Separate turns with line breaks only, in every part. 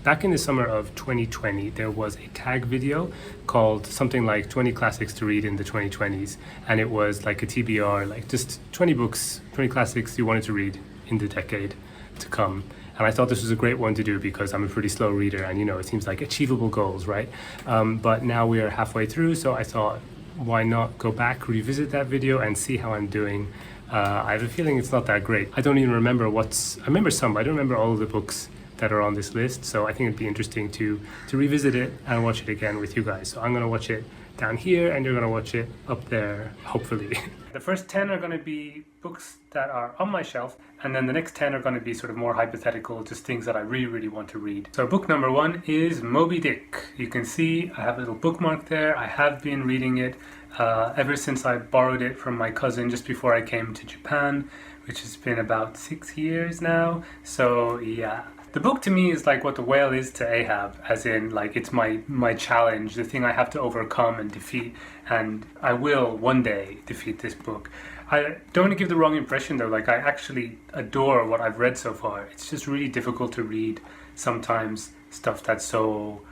Back in the summer of 2020, there was a tag video called something like 20 classics to read in the 2020s. And it was like a TBR, like just 20 books, 20 classics you wanted to read in the decade to come. And I thought this was a great one to do because I'm a pretty slow reader and, it seems like achievable goals, right? But now we are halfway through, so I thought, why not go back, revisit that video and see how I'm doing. I have a feeling it's not that great. I don't even remember I remember some, but I don't remember all of the books that are on this list. So I think it'd be interesting to revisit it and watch it again with you guys. So I'm gonna watch it down here and you're gonna watch it up there, hopefully. The first 10 are gonna be books that are on my shelf, and then the next 10 are gonna be sort of more hypothetical, just things that I really, really want to read. So book number 1 is Moby Dick. You can see I have a little bookmark there. I have been reading it ever since I borrowed it from my cousin just before I came to Japan, which has been about 6 years now. So yeah. The book to me is like what the whale is to Ahab, as in like it's my challenge, the thing I have to overcome and defeat, and I will one day defeat this book. I don't want to give the wrong impression though, like I actually adore what I've read so far. It's just really difficult to read sometimes stuff that's so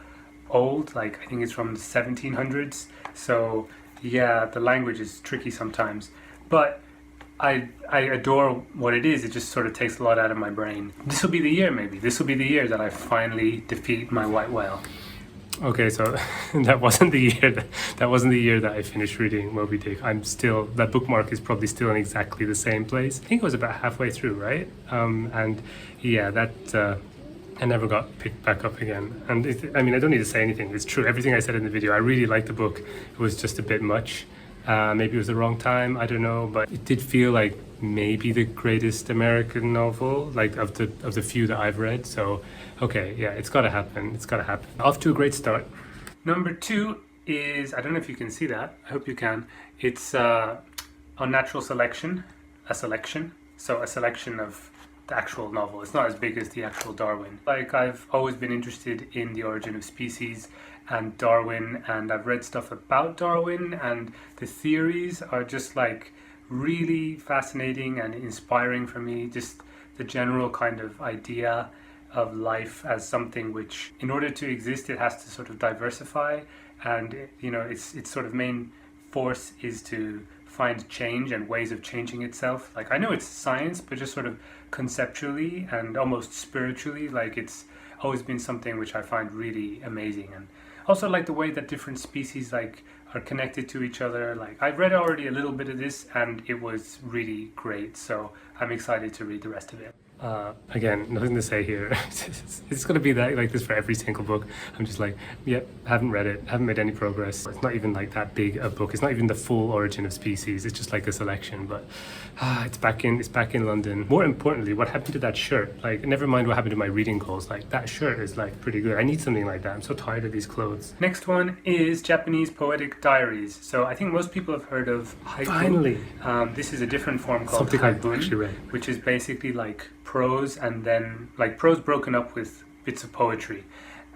old, like I think it's from the 1700s, so yeah, the language is tricky sometimes, but I adore what it is. It just sort of takes a lot out of my brain. This will be the year, maybe. This will be the year that I finally defeat my white whale. Okay, so that wasn't the year that I finished reading Moby Dick. That bookmark is probably still in exactly the same place. I think it was about halfway through, right? And yeah, I never got picked back up again. And I don't need to say anything. It's true. Everything I said in the video, I really liked the book. It was just a bit much. Maybe it was the wrong time, I don't know, but it did feel like maybe the greatest American novel, like of the few that I've read. So, okay, yeah, it's gotta happen. Off to a great start. Number 2 is, I don't know if you can see that, I hope you can. It's Unnatural Selection, a selection. So a selection of the actual novel. It's not as big as the actual Darwin. Like, I've always been interested in the origin of species and Darwin, and I've read stuff about Darwin, and the theories are just like really fascinating and inspiring for me. Just the general kind of idea of life as something which, in order to exist, it has to sort of diversify, and its sort of main force is to find change and ways of changing itself. Like, I know it's science, but just sort of conceptually and almost spiritually, like it's always been something which I find really amazing. And also like the way that different species like are connected to each other. Like, I've read already a little bit of this and it was really great, so I'm excited to read the rest of it. Again, nothing to say here. It's going to be that like this for every single book. I'm just like, yep, haven't read it, haven't made any progress. It's not even like that big a book. It's not even the full origin of species. It's just like a selection. But it's back in London. More importantly, what happened to that shirt? Like, never mind what happened to my reading goals. Like, that shirt is like pretty good. I need something like that. I'm so tired of these clothes. Next one is Japanese Poetic Diaries. So I think most people have heard of haiku. Finally, this is a different form called
something
haibun,
I've actually read,
which is basically like prose, and then like prose broken up with bits of poetry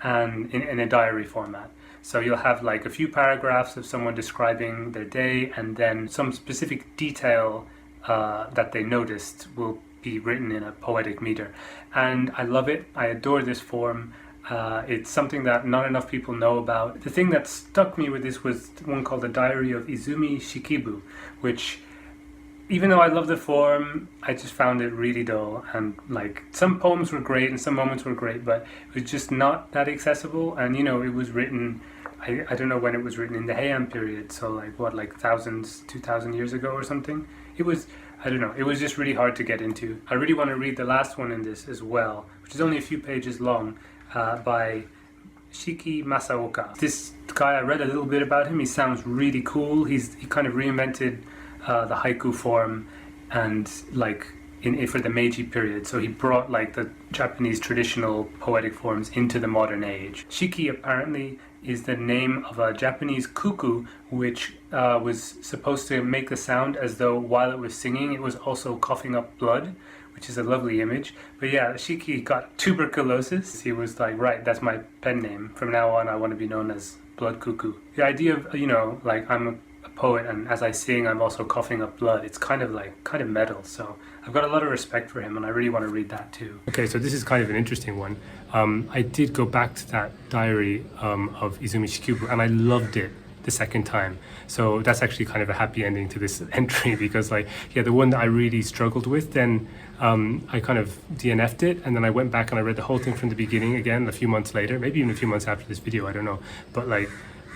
and in a diary format. So you'll have like a few paragraphs of someone describing their day, and then some specific detail that they noticed will be written in a poetic meter. And I love it. I adore this form. It's something that not enough people know about. The thing that stuck me with this was one called The Diary of Izumi Shikibu, which, even though I love the form, I just found it really dull. And like, some poems were great and some moments were great, but it was just not that accessible. And it was written, I don't know when it was written, in the Heian period, so like 2,000 years ago or something. It was, I don't know, it was just really hard to get into. I really want to read the last one in this as well, which is only a few pages long, by Shiki Masaoka. This guy, I read a little bit about him. He sounds really cool. He kind of reinvented the haiku form, and like for the Meiji period. So he brought like the Japanese traditional poetic forms into the modern age. Shiki apparently is the name of a Japanese cuckoo, which was supposed to make the sound as though while it was singing it was also coughing up blood, which is a lovely image. But yeah, Shiki got tuberculosis. He was like, right, that's my pen name. From now on, I want to be known as Blood Cuckoo. The idea of, like, I'm a a poet, and as I sing, I'm also coughing up blood. It's kind of metal. So I've got a lot of respect for him, and I really want to read that too. Okay, so this is kind of an interesting one. I did go back to that diary of Izumi Shikubu, and I loved it the second time. So that's actually kind of a happy ending to this entry, because like, yeah, the one that I really struggled with, then I kind of DNF'd it, and then I went back and I read the whole thing from the beginning again a few months later, maybe even a few months after this video, I don't know. But like,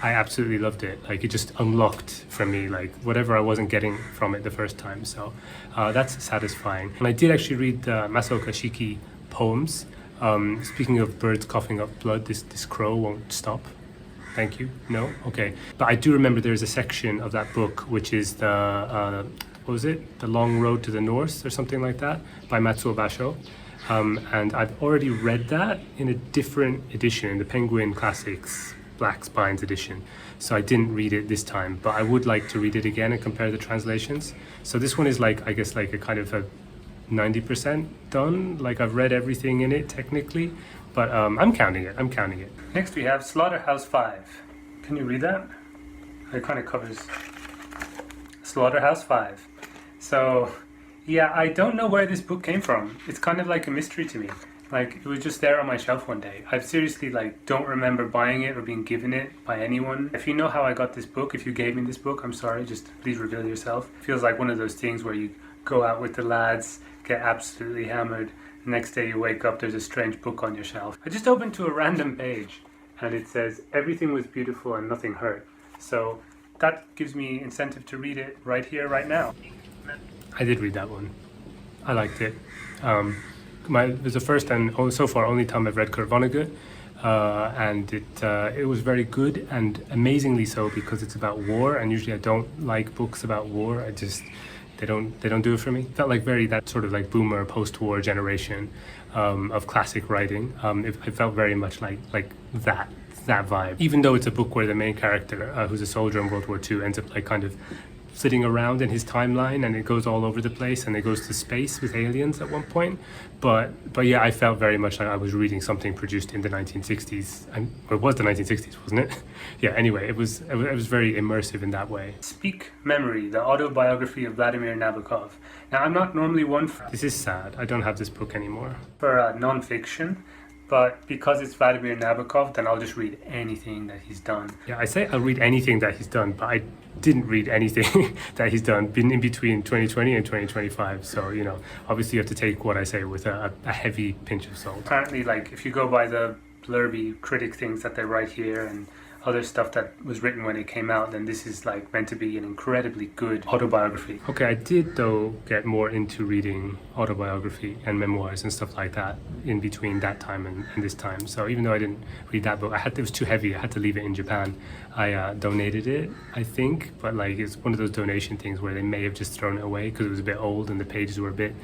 I absolutely loved it. Like, it just unlocked for me like whatever I wasn't getting from it the first time. So that's satisfying. And I did actually read Masaoka Shiki poems. Speaking of birds coughing up blood, this crow won't stop. Thank you. No? Okay. But I do remember there's a section of that book which is the, what was it? The Long Road to the North or something like that by Matsuo Basho. And I've already read that in a different edition, in the Penguin Classics Black Spines edition. So I didn't read it this time, but I would like to read it again and compare the translations. So this one is like, I guess, like a kind of a 90% done. Like, I've read everything in it technically, but I'm counting it. Next we have Slaughterhouse 5. Can you read that? It kind of covers Slaughterhouse 5. So yeah, I don't know where this book came from. It's kind of like a mystery to me. Like, it was just there on my shelf one day. I seriously like don't remember buying it or being given it by anyone. If you know how I got this book, if you gave me this book, I'm sorry, just please reveal yourself. It feels like one of those things where you go out with the lads, get absolutely hammered, the next day you wake up, there's a strange book on your shelf. I just opened to a random page and it says everything was beautiful and nothing hurt. So that gives me incentive to read it right here, right now. I did read that one. I liked it. It was the first and so far only time I've read Kurt Vonnegut, and it was very good, and amazingly so, because it's about war, and usually I don't like books about war. They don't do it for me. It felt like very that sort of like boomer post-war generation of classic writing. It felt very much like that vibe. Even though it's a book where the main character, who's a soldier in World War II, ends up like kind of flitting around in his timeline, and it goes all over the place, and it goes to space with aliens at one point. But yeah, I felt very much like I was reading something produced in the 1960s. Or it was the 1960s, wasn't it? Yeah, anyway, it was very immersive in that way. Speak Memory, the autobiography of Vladimir Nabokov. Now, I'm not normally one for... This is sad. I don't have this book anymore. For non-fiction. But because it's Vladimir Nabokov, then I'll just read anything that he's done. Yeah, I say I'll read anything that he's done, but I didn't read anything that he's done in between 2020 and 2025. So, you know, obviously you have to take what I say with a heavy pinch of salt. Apparently, like, if you go by the blurby critic things that they write here and other stuff that was written when it came out, then this is like meant to be an incredibly good autobiography. Okay, I did though get more into reading autobiography and memoirs and stuff like that in between that time and this time. So even though I didn't read that book, it was too heavy. I had to leave it in Japan. I donated it, I think, but like it's one of those donation things where they may have just thrown it away because it was a bit old and the pages were a bit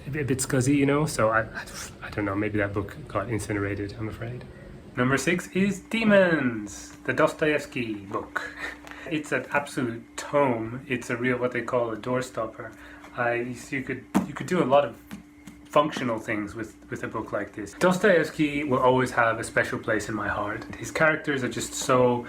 scuzzy, you know. So I don't know. Maybe that book got incinerated, I'm afraid. Number 6 is Demons, the Dostoevsky book. It's an absolute tome. It's a real, what they call a doorstopper. You could do a lot of functional things with a book like this. Dostoevsky will always have a special place in my heart. His characters are just so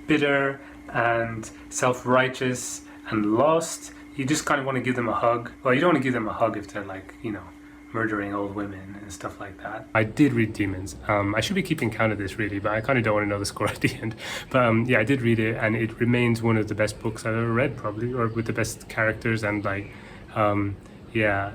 bitter and self-righteous and lost. You just kind of want to give them a hug. Well, you don't want to give them a hug if they're like, you know, murdering old women and stuff like that. I did read Demons. I should be keeping count of this really, but I kind of don't want to know the score at the end. But yeah, I did read it, and it remains one of the best books I've ever read, probably, or with the best characters. And like, yeah,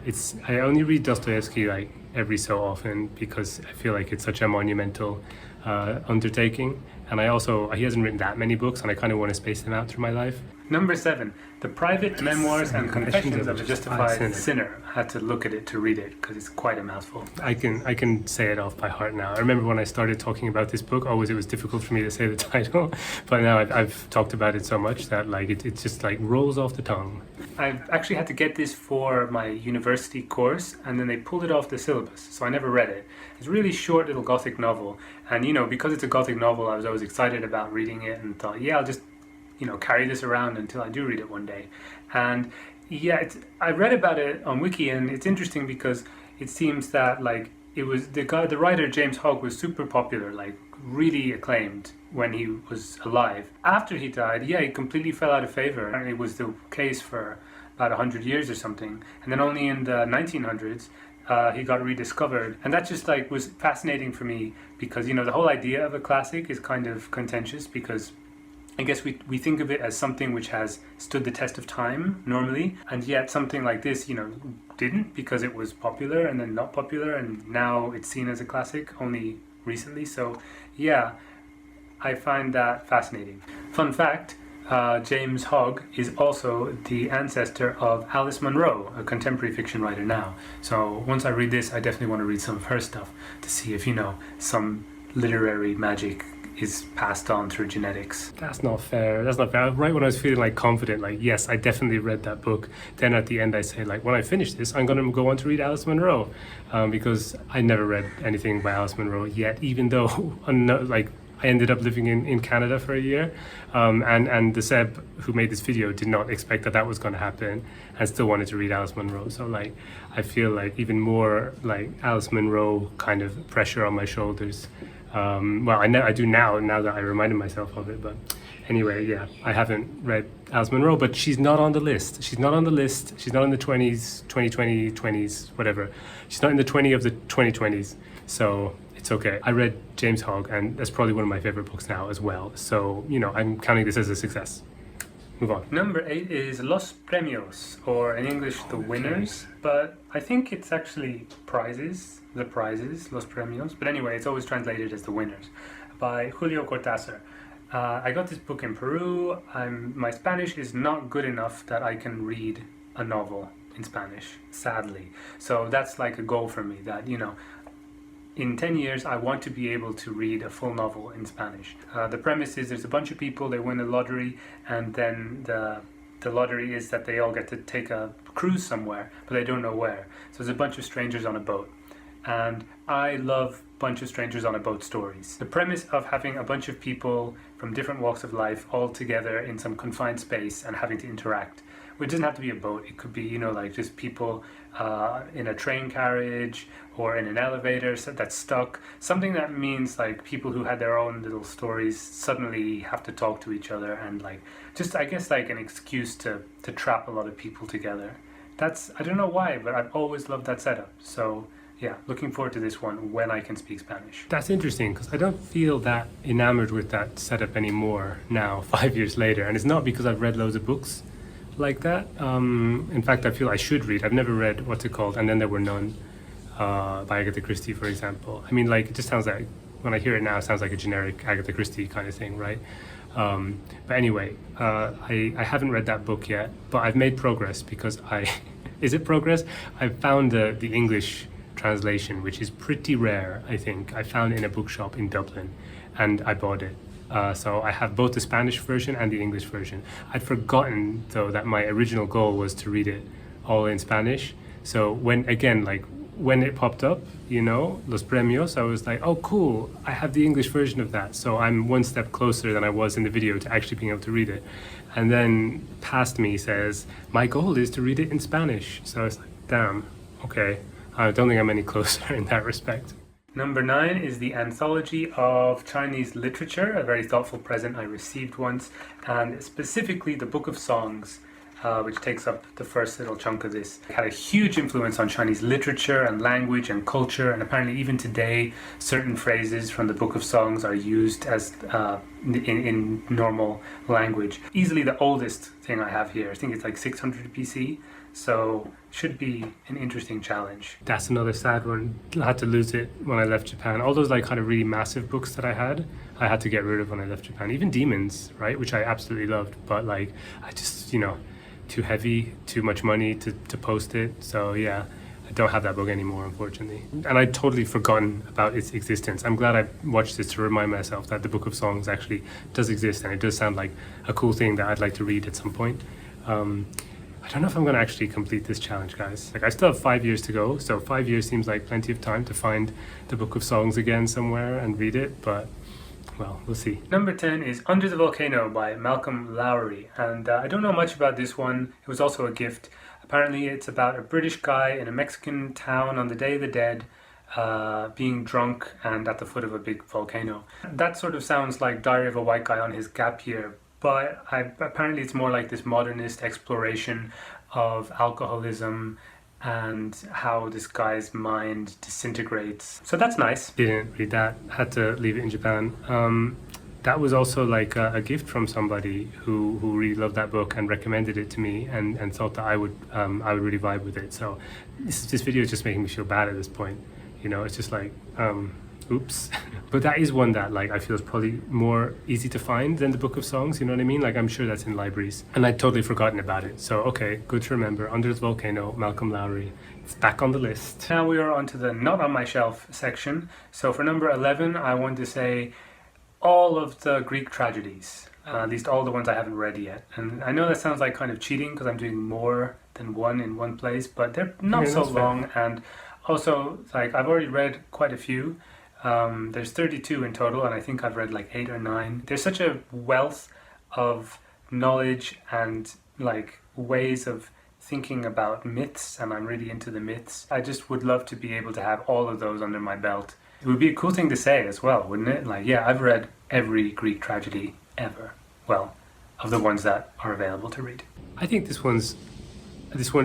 I only read Dostoevsky like every so often because I feel like it's such a monumental undertaking. And he hasn't written that many books, and I kind of want to space them out through my life. Number 7, The Private Memoirs and Confessions of a Justified Sinner. I had to look at it to read it because it's quite a mouthful. I can say it off by heart now. I remember when I started talking about this book, it was difficult for me to say the title, but now I've talked about it so much that like it just like rolls off the tongue. I've actually had to get this for my university course, and then they pulled it off the syllabus, so I never read it. It's a really short little gothic novel, and you know, because it's a gothic novel, I was always excited about reading it and thought, yeah, I'll just, you know, carry this around until I do read it one day. And yeah, I read about it on Wiki, and it's interesting because it seems that like it was the writer James Hogg was super popular, like really acclaimed when he was alive. After he died, yeah, he completely fell out of favor, and it was the case for about 100 years or something. And then only in the 1900s, he got rediscovered, and that just like was fascinating for me because the whole idea of a classic is kind of contentious because I guess we think of it as something which has stood the test of time normally, and yet something like this, didn't, because it was popular and then not popular, and now it's seen as a classic only recently. So yeah, I find that fascinating. Fun fact, James Hogg is also the ancestor of Alice Munro, a contemporary fiction writer now. So once I read this, I definitely want to read some of her stuff to see if, some literary magic is passed on through genetics. That's not fair. That's not fair. Right when I was feeling like confident, like, yes, I definitely read that book. Then at the end I say, like, when I finish this, I'm going to go on to read Alice Munro. Because I never read anything by Alice Munro yet, even though, I ended up living in Canada for a year, and the Seb who made this video did not expect that was going to happen and still wanted to read Alice Munro. So like, I feel like even more like Alice Munro kind of pressure on my shoulders. I do now that I reminded myself of it. But anyway, yeah, I haven't read Alice Munro, but she's not on the list. She's not on the list. She's not in the 20s, 2020, 20s, whatever. She's not in the 20 of the 2020s. So it's okay. I read James Hogg, and that's probably one of my favorite books now as well. So, I'm counting this as a success. Move on. Number 8 is Los Premios, or in English, The Winners. But I think it's actually prizes, the prizes, Los Premios. But anyway, it's always translated as The Winners, by Julio Cortázar. I got this book in Peru. My Spanish is not good enough that I can read a novel in Spanish, sadly. So that's like a goal for me, that, in 10 years, I want to be able to read a full novel in Spanish. The premise is there's a bunch of people, they win a lottery, and then the lottery is that they all get to take a cruise somewhere, but they don't know where. So there's a bunch of strangers on a boat. And I love bunch of strangers on a boat stories. The premise of having a bunch of people from different walks of life all together in some confined space and having to interact. It doesn't have to be a boat. It could be, like just people in a train carriage or in an elevator that's stuck. Something that means like people who had their own little stories suddenly have to talk to each other, and like just, I guess, like an excuse to trap a lot of people together. I don't know why, but I've always loved that setup. So yeah, looking forward to this one when I can speak Spanish. That's interesting, because I don't feel that enamored with that setup anymore now, 5 years later. And it's not because I've read loads of books like that. In fact, I feel I should read. I've never read, what's it called, And Then There Were None, by Agatha Christie, for example. I mean, like, it just sounds like, when I hear it now, it sounds like a generic Agatha Christie kind of thing, right? But anyway, I haven't read that book yet, but I've made progress because is it progress? I found the English translation, which is pretty rare, I think. I found it in a bookshop in Dublin, and I bought it. So I have both the Spanish version and the English version. I'd forgotten, though, that my original goal was to read it all in Spanish. So when it popped up, Los Premios, I was like, oh, cool, I have the English version of that. So I'm one step closer than I was in the video to actually being able to read it. And then past me says, my goal is to read it in Spanish. So I was like, damn, okay. I don't think I'm any closer in that respect. Number 9 is the Anthology of Chinese Literature, a very thoughtful present I received once, and specifically the Book of Songs, which takes up the first little chunk of this. It had a huge influence on Chinese literature and language and culture, and apparently even today certain phrases from the Book of Songs are used as in normal language. Easily the oldest thing I have here. I think it's like 600 BC. So should be an interesting challenge. That's another sad one. I had to lose it when I left Japan. All those like kind of really massive books that I had to get rid of when I left Japan. Even Demons, right, which I absolutely loved, but like I just, too heavy, too much money to post it. So yeah, I don't have that book anymore, unfortunately. And I'd totally forgotten about its existence. I'm glad I watched this to remind myself that the Book of Songs actually does exist, and it does sound like a cool thing that I'd like to read at some point. I don't know if I'm going to actually complete this challenge, guys. Like, I still have 5 years to go, so 5 years seems like plenty of time to find the Book of Songs again somewhere and read it, but, well, we'll see. Number 10 is Under the Volcano by Malcolm Lowry, and I don't know much about this one. It was also a gift. Apparently it's about a British guy in a Mexican town on the Day of the Dead, being drunk and at the foot of a big volcano. That sort of sounds like Diary of a White Guy on his gap year, but apparently it's more like this modernist exploration of alcoholism and how this guy's mind disintegrates. So that's nice. Didn't read that, had to leave it in Japan. That was also like a gift from somebody who really loved that book and recommended it to me and thought that I would really vibe with it. So this video is just making me feel bad at this point. You know, it's just like, oops. But that is one that like I feel is probably more easy to find than the Book of Songs, you know what I mean? Like I'm sure that's in libraries. And I'd totally forgotten about it. So okay, good to remember. Under the Volcano, Malcolm Lowry. It's back on the list. Now we are on to the not on my shelf section. So for number 11, I want to say all of the Greek tragedies. At least all the ones I haven't read yet. And I know that sounds like kind of cheating because I'm doing more than one in one place, but they're not so long. And also, like, I've already read quite a few. There's 32 in total, and I think I've read like 8 or 9. There's such a wealth of knowledge and like ways of thinking about myths, and I'm really into the myths. I just would love to be able to have all of those under my belt. It would be a cool thing to say as well, wouldn't it? Like, yeah, I've read every Greek tragedy ever. Well, of the ones that are available to read. I think this one,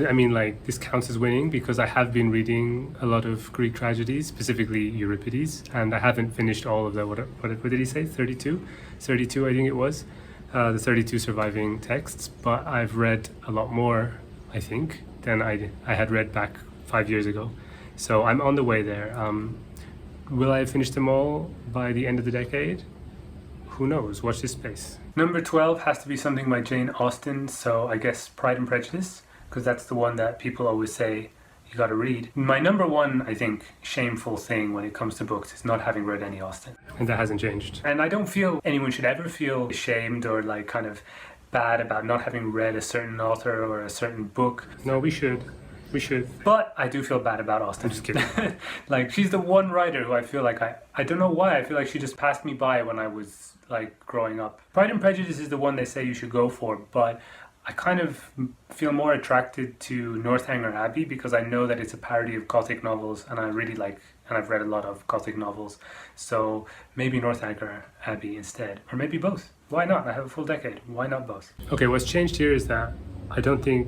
I mean, like, this counts as winning because I have been reading a lot of Greek tragedies, specifically Euripides, and I haven't finished all of the, what did he say, 32? 32, I think it was, the 32 surviving texts, but I've read a lot more, I think, than I had read back 5 years ago. So I'm on the way there. Will I finish them all by the end of the decade? Who knows? Watch this space. Number 12 has to be something by Jane Austen, so I guess Pride and Prejudice, because that's the one that people always say you gotta read. My number one, I think, shameful thing when it comes to books is not having read any Austen. And that hasn't changed. And I don't feel anyone should ever feel ashamed or like kind of bad about not having read a certain author or a certain book. No, we should. We should. But I do feel bad about Austen. I'm just kidding. Like, she's the one writer who I feel like I don't know why, I feel like she just passed me by when I was like growing up. Pride and Prejudice is the one they say you should go for, but I kind of feel more attracted to Northanger Abbey because I know that it's a parody of Gothic novels and I really like, and I've read a lot of Gothic novels. So maybe Northanger Abbey instead, or maybe both. Why not? I have a full decade. Why not both? Okay, what's changed here is that I don't think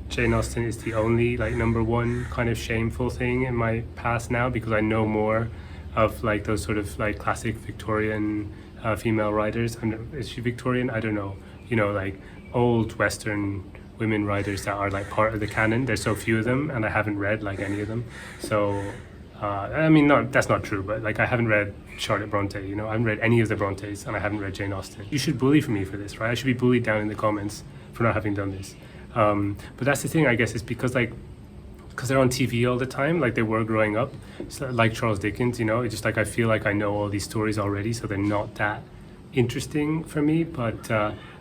Jane Austen is the only like number one kind of shameful thing in my past now, because I know more of like those sort of like classic Victorian female writers. Is she Victorian? I don't know. You know, like old Western women writers that are like part of the canon. There's so few of them, and I haven't read like any of them. So I mean, no, that's not true, but like I haven't read Charlotte Bronte, you know, I haven't read any of the Brontes, and I haven't read Jane Austen. You should bully for me for this, right? I should be bullied down in the comments for not having done this. But that's the thing, I guess, is because they're on TV all the time, like they were growing up, so like Charles Dickens, you know, it's just like I feel like I know all these stories already, so they're not that interesting for me, but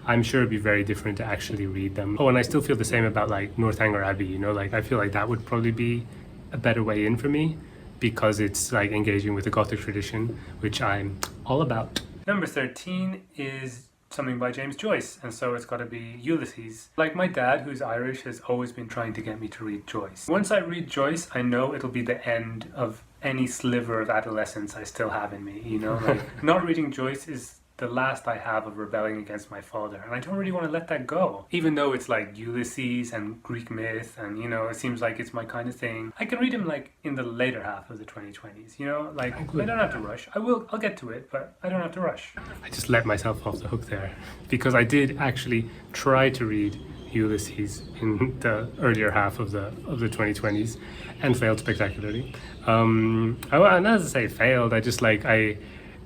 I'm sure it'd be very different to actually read them. Oh, and I still feel the same about like Northanger Abbey, you know, like I feel like that would probably be a better way in for me because it's like engaging with the Gothic tradition, which I'm all about. Number 13 is something by James Joyce, and so it's got to be Ulysses. Like my dad, who's Irish, has always been trying to get me to read Joyce. Once I read Joyce, I know it'll be the end of any sliver of adolescence I still have in me, you know? Like, not reading Joyce is the last I have of rebelling against my father, and I don't really want to let that go. Even though it's like Ulysses and Greek myth, and you know, it seems like it's my kind of thing. I can read him like in the later half of the 2020s, you know? Like, I don't have to rush. I'll get to it, but I don't have to rush. I just let myself off the hook there, because I did actually try to read Ulysses in the earlier half of the 2020s and failed spectacularly. And as I say, failed, I just like,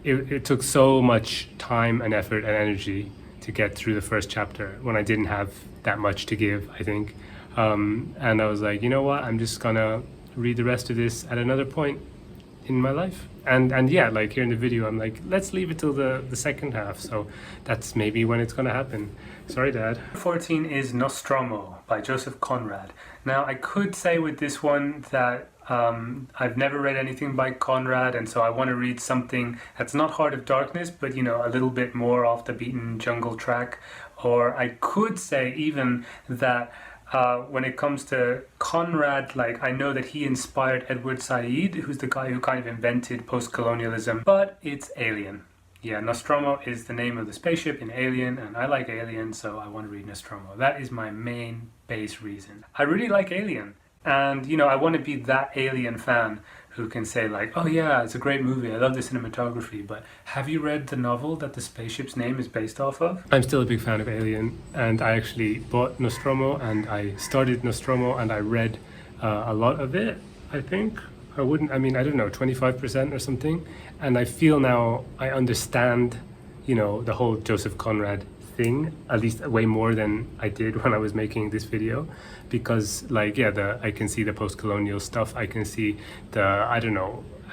it took so much time and effort and energy to get through the first chapter when I didn't have that much to give, I think. And I was like, you know what, I'm just gonna read the rest of this at another point in my life. And yeah, like here in the video, I'm like, let's leave it till the second half. So that's maybe when it's gonna happen. Sorry, Dad. 14 is Nostromo by Joseph Conrad. Now, I could say with this one that I've never read anything by Conrad, and so I want to read something that's not Heart of Darkness, but you know, a little bit more off the beaten jungle track. Or I could say even that When it comes to Conrad, like I know that he inspired Edward Said, who's the guy who kind of invented post-colonialism, but it's Alien. Yeah, Nostromo is the name of the spaceship in Alien, and I like Alien, so I want to read Nostromo. That is my main base reason. I really like Alien, and you know, I want to be that Alien fan who can say like, oh yeah, it's a great movie, I love the cinematography, but have you read the novel that the spaceship's name is based off of? I'm still a big fan of Alien, and I actually bought Nostromo, and I started Nostromo, and I read a lot of it, I think. I don't know, 25% or something, and I feel now I understand, you know, the whole Joseph Conrad thing, at least way more than I did when I was making this video, because like, yeah, I can see the post-colonial stuff, I can see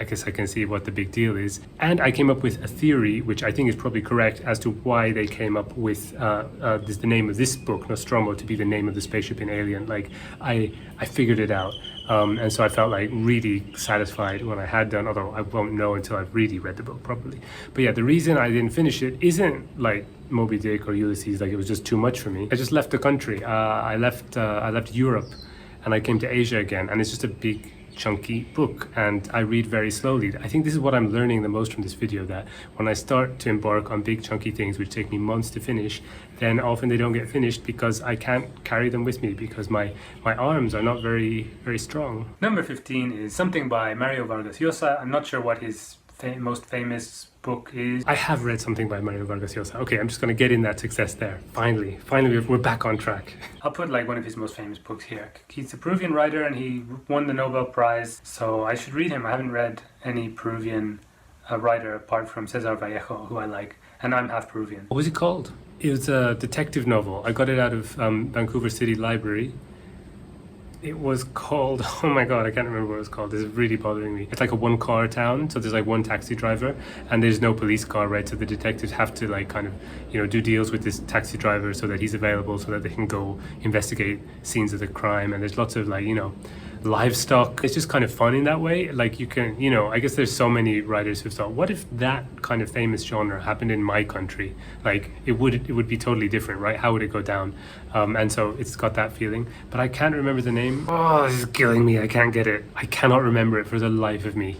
I guess I can see what the big deal is. And I came up with a theory, which I think is probably correct, as to why they came up with the name of this book, Nostromo, to be the name of the spaceship in Alien. Like, I figured it out. And so I felt like really satisfied when I had done, although I won't know until I've really read the book properly. But yeah, the reason I didn't finish it isn't like Moby Dick or Ulysses, like it was just too much for me. I just left the country. I left Europe, and I came to Asia again, and it's just a big chunky book, and I read very slowly. I think this is what I'm learning the most from this video, that when I start to embark on big chunky things which take me months to finish, then often they don't get finished because I can't carry them with me, because my arms are not very strong. Number 15 is something by Mario Vargas Llosa. I'm not sure what his most famous book is. I have read something by Mario Vargas Llosa. Okay, I'm just going to get in that success there. Finally, we're back on track. I'll put like one of his most famous books here. He's a Peruvian writer, and he won the Nobel Prize, so I should read him. I haven't read any Peruvian writer apart from Cesar Vallejo, who I like, and I'm half Peruvian. What was it called? It was a detective novel. I got it out of Vancouver City Library. It was called, oh my god, I can't remember what it was called. This is really bothering me. It's like a one-car town, so there's like one taxi driver, and there's no police car, right? So the detectives have to like kind of, you know, do deals with this taxi driver so that he's available, so that they can go investigate scenes of the crime. And there's lots of like, you know, livestock. It's just kind of fun in that way. Like you can, you know, I guess there's so many writers who've thought, what if that kind of famous genre happened in my country? Like it would be totally different, right? How would it go down? And so it's got that feeling, but I can't remember the name. Oh, this is killing me. I can't get it. I cannot remember it for the life of me.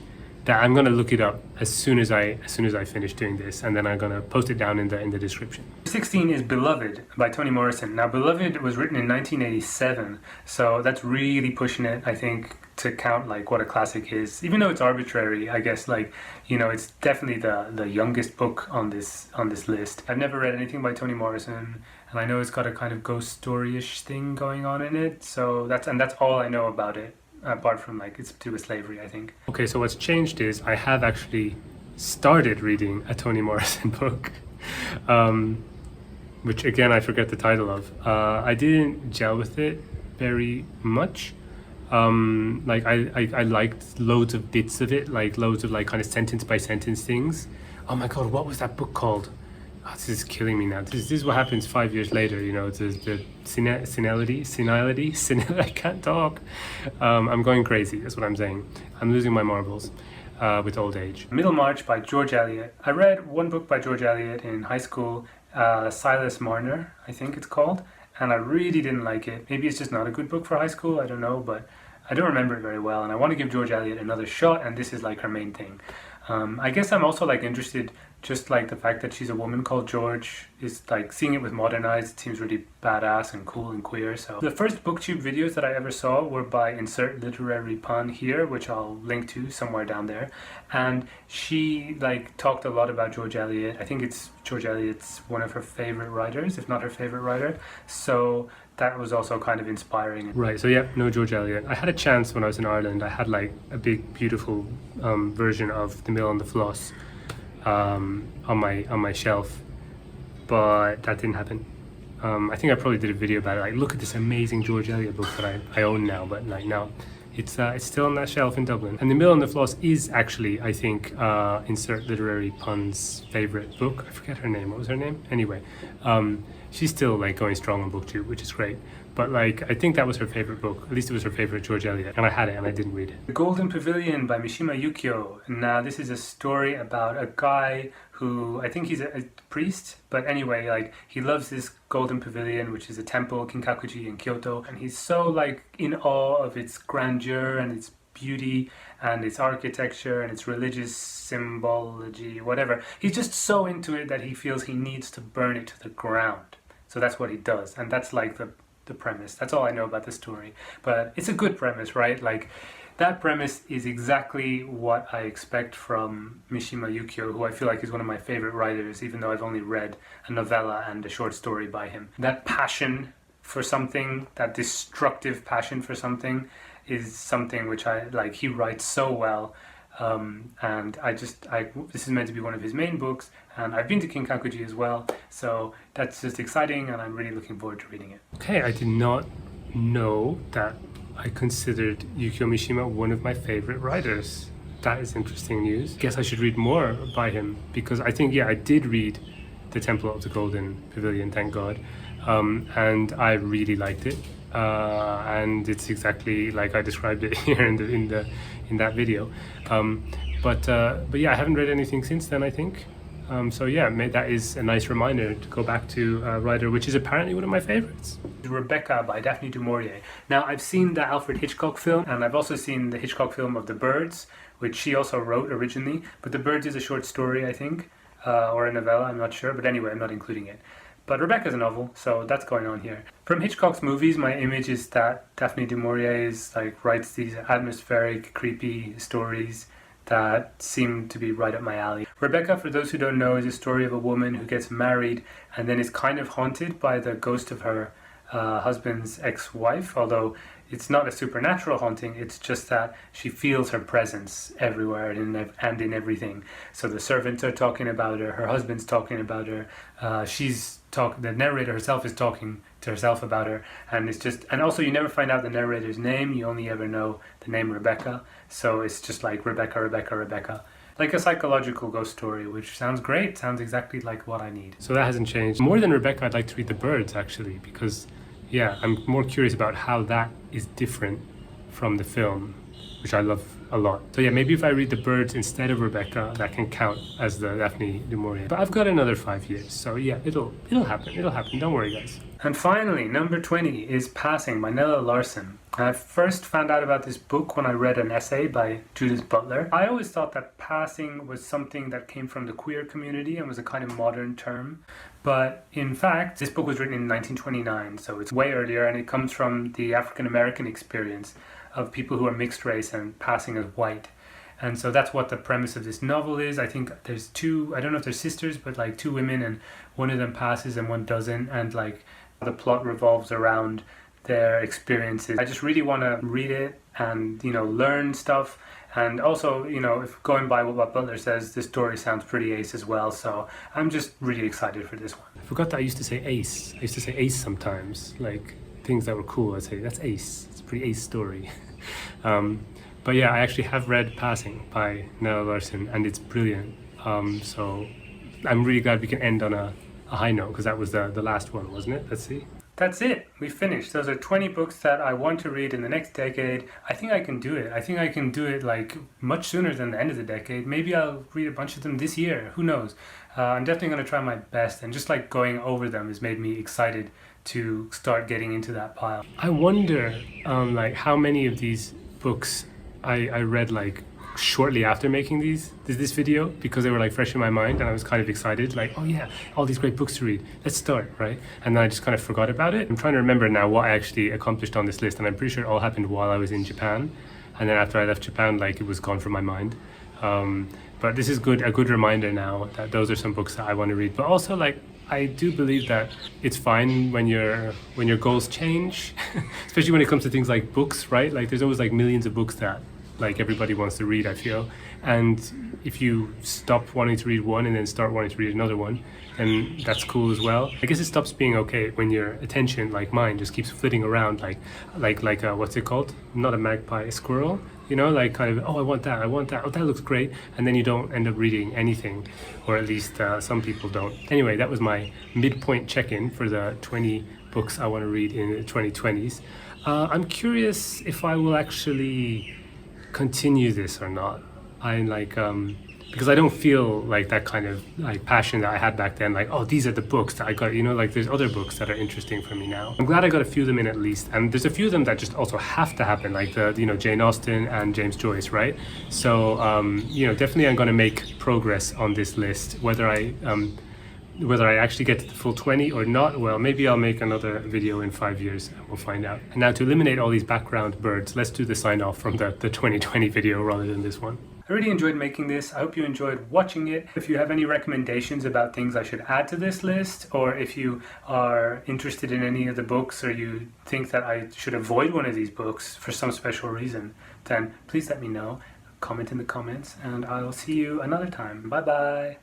That I'm gonna look it up as soon as I finish doing this, and then I'm gonna post it down in the description. 16 is Beloved by Toni Morrison. Now, Beloved was written in 1987, so that's really pushing it, I think, to count like what a classic is. Even though it's arbitrary, I guess, like, you know, it's definitely the youngest book on this list. I've never read anything by Toni Morrison, and I know it's got a kind of ghost story-ish thing going on in it. So that's all I know about it, apart from like it's to do with slavery, I think. Okay, so what's changed is I have actually started reading a Toni Morrison book, which again I forget the title of. I didn't gel with it very much. Like I liked loads of bits of it, like loads of like kind of sentence by sentence things. Oh my god, what was that book called? Oh, this is killing me now. This is what happens 5 years later, you know, the senility, I can't talk. I'm going crazy, that's what I'm saying. I'm losing my marbles with old age. Middlemarch by George Eliot. I read one book by George Eliot in high school, Silas Marner, I think it's called, and I really didn't like it. Maybe it's just not a good book for high school, I don't know, but I don't remember it very well, and I want to give George Eliot another shot, and this is like her main thing. I guess I'm also like interested, just like the fact that she's a woman called George is like, seeing it with modern eyes, it seems really badass and cool and queer. So the first booktube videos that I ever saw were by insert literary pun here, which I'll link to somewhere down there, and she like talked a lot about George Eliot. I think it's George Eliot's one of her favorite writers, if not her favorite writer, so that was also kind of inspiring. Right, so yeah, no George Eliot. I had a chance when I was in Ireland. I had like a big beautiful version of The Mill and the Floss on my shelf, but that didn't happen. I think I probably did a video about it, like, look at this amazing George Eliot book that I own now, but like no, it's still on that shelf in Dublin. And The Mill and the Floss is actually, I think, insert literary pun's favorite book. I forget her name. What was her name? Anyway, she's still like going strong on BookTube, which is great. but like I think that was her favorite book. At least it was her favorite George Eliot, and I had it and I didn't read it. The Golden Pavilion by Mishima Yukio. Now this is a story about a guy who, I think he's a priest, but anyway, like he loves this Golden Pavilion, which is a temple, Kinkakuji in Kyoto, and he's so like in awe of its grandeur and its beauty and its architecture and its religious symbology, whatever. He's just so into it that he feels he needs to burn it to the ground. So that's what he does, and that's like the premise. That's all I know about the story, but it's a good premise, right? Like that premise is exactly what I expect from Mishima Yukio, who I feel like is one of my favorite writers, even though I've only read a novella and a short story by him. That passion for something, that destructive passion for something, is something which I like. He writes so well, and this is meant to be one of his main books, and I've been to Kinkakuji as well, so that's just exciting, and I'm really looking forward to reading it. Okay, I did not know that I considered Yukio Mishima one of my favorite writers. That is interesting news. Guess I should read more by him, because I think, I did read The Temple of the Golden Pavilion, thank God, and I really liked it. And it's exactly like I described it here in that video. But yeah, I haven't read anything since then, I think. So yeah, that is a nice reminder to go back to a writer which is apparently one of my favorites. Rebecca by Daphne du Maurier. Now, I've seen the Alfred Hitchcock film, and I've also seen the Hitchcock film of The Birds, which she also wrote originally. But The Birds is a short story, I think, or a novella, I'm not sure. But anyway, I'm not including it. But Rebecca's a novel, so that's going on here. From Hitchcock's movies, my image is that Daphne du Maurier writes these atmospheric, creepy stories that seem to be right up my alley. Rebecca, for those who don't know, is a story of a woman who gets married and then is kind of haunted by the ghost of her husband's ex-wife, although it's not a supernatural haunting, it's just that she feels her presence everywhere and in everything. So the servants are talking about her husband's talking about her, the narrator herself is talking to herself about her, and also you never find out the narrator's name, you only ever know the name Rebecca, so it's just like Rebecca, Rebecca, Rebecca. Like a psychological ghost story, which sounds great, sounds exactly like what I need. So that hasn't changed. More than Rebecca, I'd like to read The Birds, actually, because I'm more curious about how that is different from the film, which I love a lot. So yeah, maybe if I read The Birds instead of Rebecca, that can count as the Daphne du Maurier. But I've got another 5 years, so yeah, it'll happen, don't worry guys. And finally, number 20 is Passing by Nella Larsen. I first found out about this book when I read an essay by Judith Butler. I always thought that passing was something that came from the queer community and was a kind of modern term. But in fact, this book was written in 1929, so it's way earlier, and it comes from the African American experience of people who are mixed race and passing as white. And so that's what the premise of this novel is. I think there's two, I don't know if they're sisters, but like two women, and one of them passes and one doesn't, and like the plot revolves around their experiences. I just really want to read it and, learn stuff. And also, if going by what Butler says, this story sounds pretty ace as well. So I'm just really excited for this one. I forgot that I used to say ace. I used to say ace sometimes, like things that were cool. I'd say that's ace. It's a pretty ace story. But yeah, I actually have read Passing by Nella Larsen, and it's brilliant. So I'm really glad we can end on a high note, because that was the last one, wasn't it? Let's see. That's it. We finished. Those are 20 books that I want to read in the next decade. I think I can do it. I think I can do it like much sooner than the end of the decade. Maybe I'll read a bunch of them this year. Who knows? I'm definitely going to try my best, and just like going over them has made me excited to start getting into that pile. I wonder how many of these books I read like shortly after making this video, because they were like fresh in my mind and I was kind of excited, like, oh yeah, all these great books to read, let's start, right? And then I just kind of forgot about it. I'm trying to remember now what I actually accomplished on this list, and I'm pretty sure it all happened while I was in Japan, and then after I left Japan, like, it was gone from my mind. But this is a good reminder now that those are some books that I want to read. But also, like, I do believe that it's fine when your goals change, especially when it comes to things like books, right? Like, there's always like millions of books that like everybody wants to read, I feel. And if you stop wanting to read one and then start wanting to read another one, then that's cool as well. I guess it stops being okay when your attention, like mine, just keeps flitting around like what's it called? Not a magpie, a squirrel. Like kind of, oh, I want that, oh, that looks great, and then you don't end up reading anything, or at least some people don't. Anyway, that was my midpoint check-in for the 20 books I want to read in the 2020s. I'm curious if I will actually continue this or not. I like because I don't feel like that kind of like passion that I had back then, like, oh, these are the books that I got, you know, like there's other books that are interesting for me now. I'm glad I got a few of them in at least, and there's a few of them that just also have to happen, like the, you know, Jane Austen and James Joyce, right? So you know, definitely I'm going to make progress on this list. Whether I actually get to the full 20 or not, well, maybe I'll make another video in 5 years and we'll find out. And now, to eliminate all these background birds, let's do the sign off from the 2020 video rather than this one. I really enjoyed making this. I hope you enjoyed watching it. If you have any recommendations about things I should add to this list, or if you are interested in any of the books, or you think that I should avoid one of these books for some special reason, then please let me know. Comment in the comments, and I'll see you another time. Bye bye.